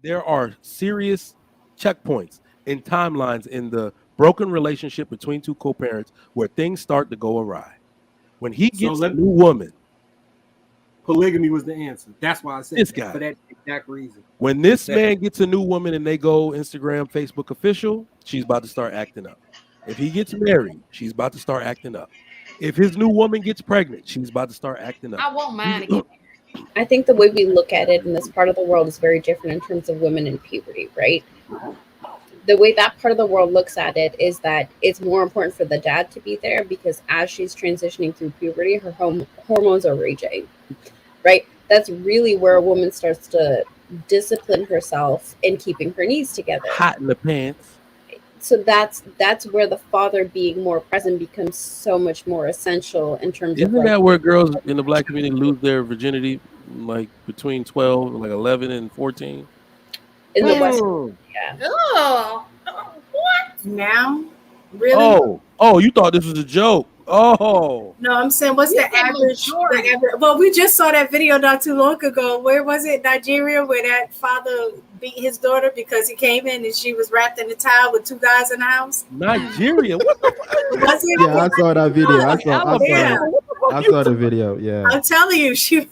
there are serious checkpoints and timelines in the broken relationship between two co-parents where things start to go awry. When he So gets a new woman, polygamy was the answer. That's why I said this that, guy. for that exact reason. When this That man gets a new woman and they go Instagram, Facebook official, she's about to start acting up. If he gets married, she's about to start acting up. If his new woman gets pregnant, she's about to start acting up. I won't mind again. I think the way we look at it in this part of the world is very different in terms of women in puberty, right? The way that part of the world looks at it is that it's more important for the dad to be there because as she's transitioning through puberty, her hormones are raging, right? That's really where a woman starts to discipline herself in keeping her needs together. Hot in the pants. So that's where the father being more present becomes so much more essential in terms of Isn't like that where girls in the black community lose their virginity like between 12, like 11 and 14? in the West. Yeah. Oh, what? Now, really? Oh, you thought this was a joke. Oh. No, I'm saying, what's the average? Well, we just saw that video not too long ago. Where was it? Nigeria, where that father beat his daughter because he came in and she was wrapped in a towel with two guys in the house. Nigeria? What the fuck? Was it? Yeah, I saw that video. I saw the video. Yeah. I'm telling you, she.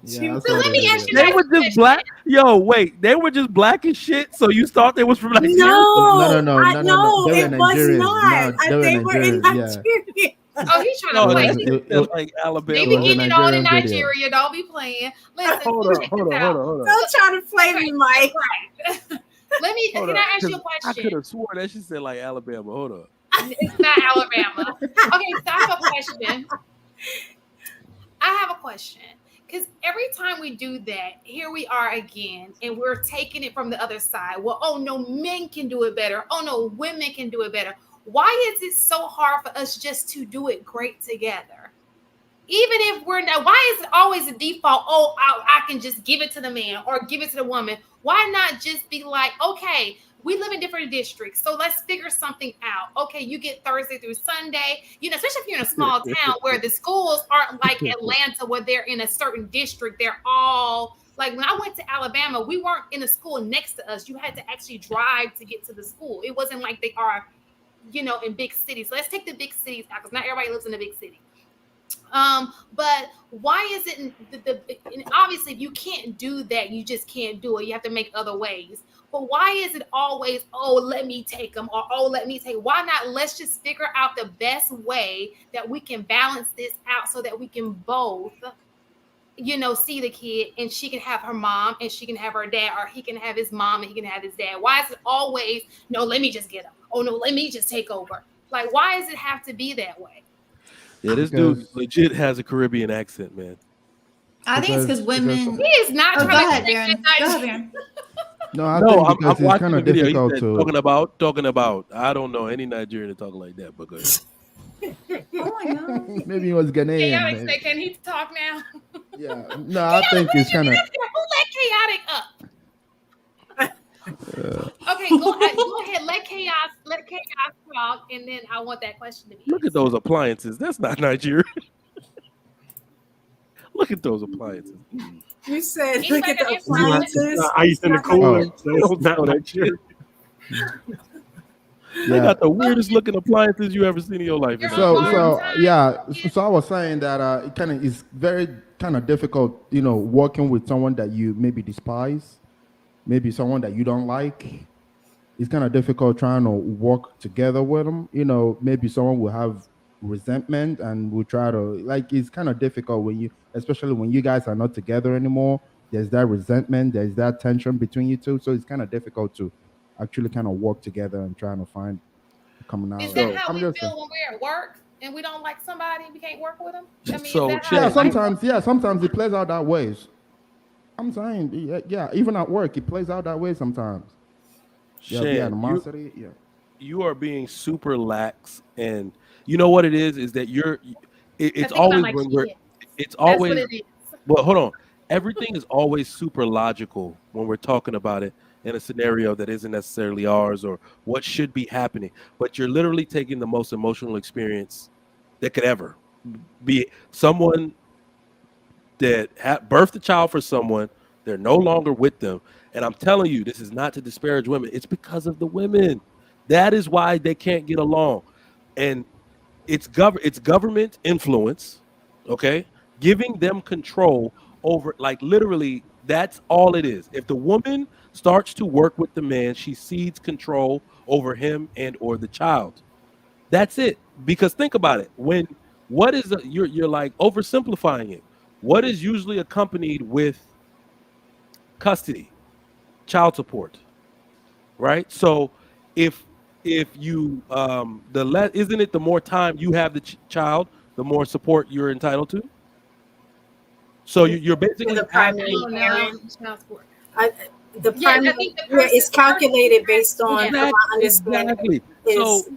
Yeah, So let me ask you They guys were a just question. black. Yo, wait. They were just black as shit. So you thought they was from Nigeria? No, No. it was Nigerians. not. No, They were in Nigerians, yeah. Nigeria. Oh, he's trying No, to play. that's like They Alabama. be was a getting it on in Nigerian video. Nigeria. Don't be playing. Listen, Hold on. check this out. Don't try to play me, Mike. Let me. Hold Can on, I ask you a 'cause I could question? have sworn that she said like Alabama. Hold on. It's not Alabama. Okay, so I have a question. Because every time we do that, here we are again, and we're taking it from the other side. Well, oh no, men can do it better. Oh no, women can do it better. Why is it so hard for us just to do it great together? Even if we're not, why is it always a default? Oh, I can just give it to the man or give it to the woman. Why not just be like, okay, we live in different districts, so let's figure something out. Okay, you get Thursday through Sunday, especially if you're in a small town where the schools aren't like Atlanta, where they're in a certain district. They're all like, when I went to Alabama, we weren't in a school next to us. You had to actually drive to get to the school. It wasn't like they are, in big cities. Let's take the big cities out because not everybody lives in a big city. But why is it and obviously if you can't do that, you just can't do it. You have to make other ways. But why is it always, oh, let me take them, or oh, let me take? Why not? Let's just figure out the best way that we can balance this out so that we can both, see the kid, and she can have her mom and she can have her dad, or he can have his mom and he can have his dad. Why is it always, no, let me just get them? Oh no, let me just take over. Like, why does it have to be that way? Yeah, this dude legit has a Caribbean accent, man. I think it's because women. He is not Oh, go trying ahead, to Darren. Go ahead, Darren. No, I think I'm because it's watching kind the of video. difficult He said, to. talking about. I don't know any Nigerian to talk like that, but go ahead. Oh my god. Maybe he was Ghanaian. Chaotic maybe. say, can he talk now? Yeah. No, I think it's kind of. Who let Chaotic up? Okay, go ahead. Let chaos talk, and then I want that question to be. Look at those appliances. That's not Nigeria. Look at those appliances. You said, He's look like at the an influencer. appliances. ice in the It's not cooler. like- So it's not that shit. They Yeah. got the weirdest looking appliances you ever seen in your life. You're So Hard yeah. time. So I was saying that it kind of is very kind of difficult, working with someone that you maybe despise, maybe someone that you don't like. It's kind of difficult trying to work together with them. Maybe someone will have resentment and will try to it's kind of difficult especially when you guys are not together anymore. There's that resentment, there's that tension between you two. So it's kind of difficult to actually kind of work together and trying to find a commonality. Is that how I'm we just feel when we're at work and we don't like somebody and we can't work with them? I mean, So, is that Chad, how sometimes it plays out that way. I'm saying, yeah, even at work, it plays out that way sometimes. Yeah, the Shan, animosity, yeah. you are being super lax, and you know what it is that it's I think always about my when we're kids. it's That's what always it is. well, hold on. Everything is always super logical when we're talking about it in a scenario that isn't necessarily ours or what should be happening. But you're literally taking the most emotional experience that could ever be. Someone that birthed a child for someone, they're no longer with them, And I'm telling you, this is not to disparage women. It's because of the women. That is why they can't get along. And it's government influence, okay? Giving them control over, like, literally, that's all it is. If the woman starts to work with the man, she cedes control over him and or the child. That's it. Because think about it. You're like oversimplifying it. What is usually accompanied with custody? Child support, right? So if you isn't it the more time you have the child, the more support you're entitled to? So you're basically the primary Oh, no, parent. child support. The Yeah, I primary think the is person- calculated based on, from my understanding, Exactly. is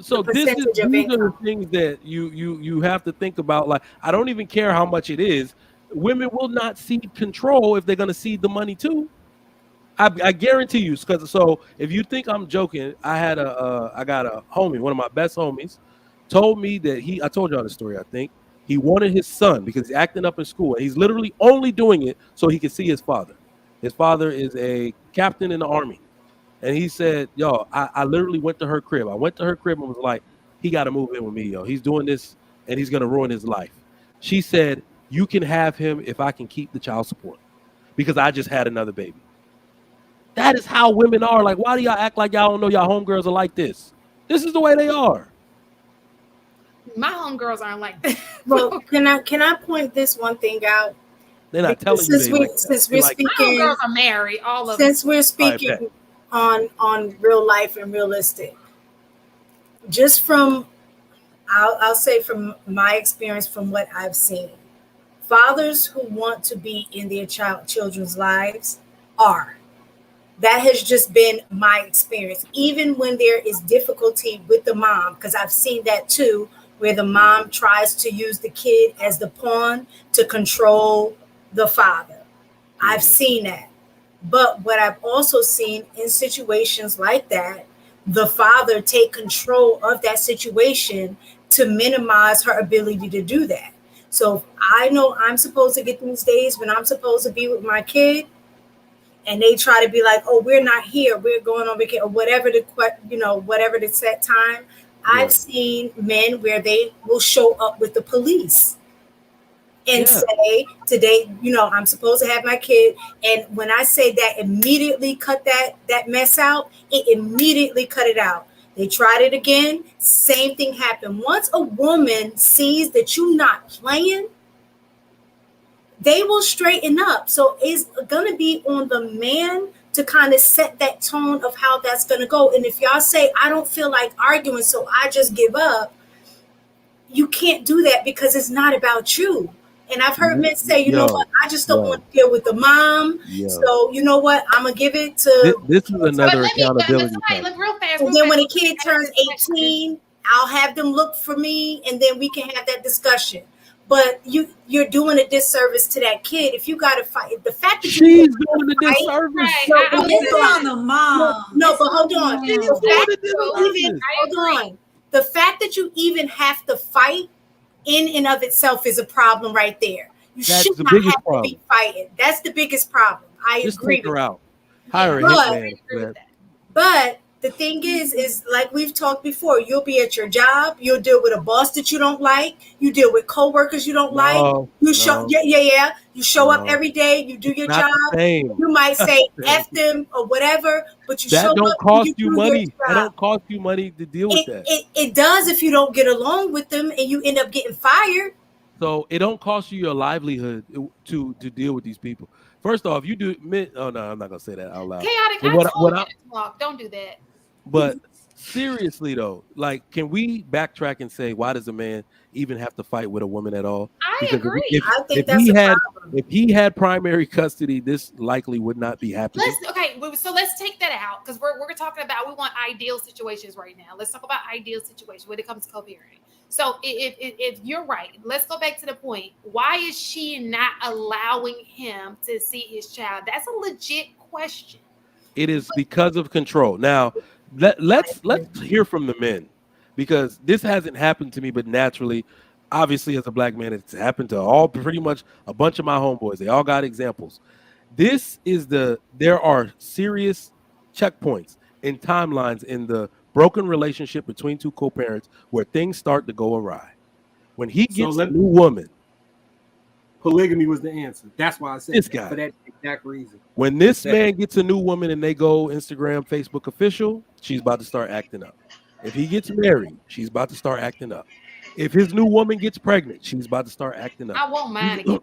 So the these percentage of are the income. things that you have to think about. Like, I don't even care how much it is. Women will not cede control if they're going to cede the money too. I guarantee you. Because so if you think I'm joking, I got a homie, one of my best homies, told me that I told y'all the story. I think he wanted his son because he's acting up in school, and he's literally only doing it so he can see his father. His father is a captain in the army. And he said, yo, I literally went to her crib. I went to her crib and was like, he got to move in with me, yo. He's doing this and he's going to ruin his life. She said, you can have him if I can keep the child support because I just had another baby. That is how women are. Like, why do y'all act like y'all don't know y'all homegirls are like this? This is the way they are. My homegirls aren't like that. Well, can I point this one thing out? They're not telling you Since they we like that. since They we're like, My speaking homegirls are married, all of them. since we're speaking on real life and realistic, just from I'll say from my experience, from what I've seen, fathers who want to be in their children's lives are. That has just been my experience. Even when there is difficulty with the mom, because I've seen that too, where the mom tries to use the kid as the pawn to control the father. I've seen that. But what I've also seen in situations like that, the father take control of that situation to minimize her ability to do that. So if I know I'm supposed to get these days when I'm supposed to be with my kid, and they try to be like, "Oh, we're not here. We're going on vacation," or whatever whatever the set time. I've seen men where they will show up with the police and say, "Today, I'm supposed to have my kid." And when I say that, immediately cut that mess out. It immediately cut it out. They tried it again. Same thing happened. Once a woman sees that you're not playing, they will straighten up. So it's going to be on the man to kind of set that tone of how that's going to go. And if y'all say, I don't feel like arguing, so I just give up, you can't do that because it's not about you. And I've heard men say, you know what, I just don't want to deal with the mom. So you know what, I'm going to give it to... This is another accountability. Look real fast. And then when a kid turns 18, I'll have them look for me, and then we can have that discussion. But you're doing a disservice to that kid if you got to fight. The fact that she's doing a disservice. It's on the mom. No, but hold on. The fact that you even have to fight in and of itself is a problem right there. You should not have to be fighting. That's the biggest problem. I agree. Take her out. Hire a hitman. But the thing is like we've talked before, you'll be at your job, you'll deal with a boss that you don't like, you deal with coworkers you don't like. You show you show up every day, you do your job. You might say F them or whatever, but you show up. That don't cost you money. That don't cost you money to deal with that. It does if you don't get along with them and you end up getting fired. So it don't cost you your livelihood to deal with these people. First off, you do. Oh no, I'm not gonna say that out loud. Chaotic. I told you to talk. Don't do that. But seriously though, like, can we backtrack and say, why does a man even have to fight with a woman at all? I agree. If he had primary custody, this likely would not be happening. So let's take that out because we're talking about, we want ideal situations right now. Let's talk about ideal situations when it comes to co-parenting. So if you're right, let's go back to the point. Why is she not allowing him to see his child? That's a legit question. It is because of control. Now, let's hear from the men, because this hasn't happened to me, but naturally, obviously, as a black man, it's happened to pretty much a bunch of my homeboys. They all got examples. There are serious checkpoints and timelines in the broken relationship between two co-parents where things start to go awry. When he gets a new woman, polygamy was the answer. That's why I said this that, guy for that exact reason. when this man gets a new woman and they go Instagram, Facebook official, she's about to start acting up. If he gets married, she's about to start acting up. If his new woman gets pregnant, she's about to start acting up. I won't mind again.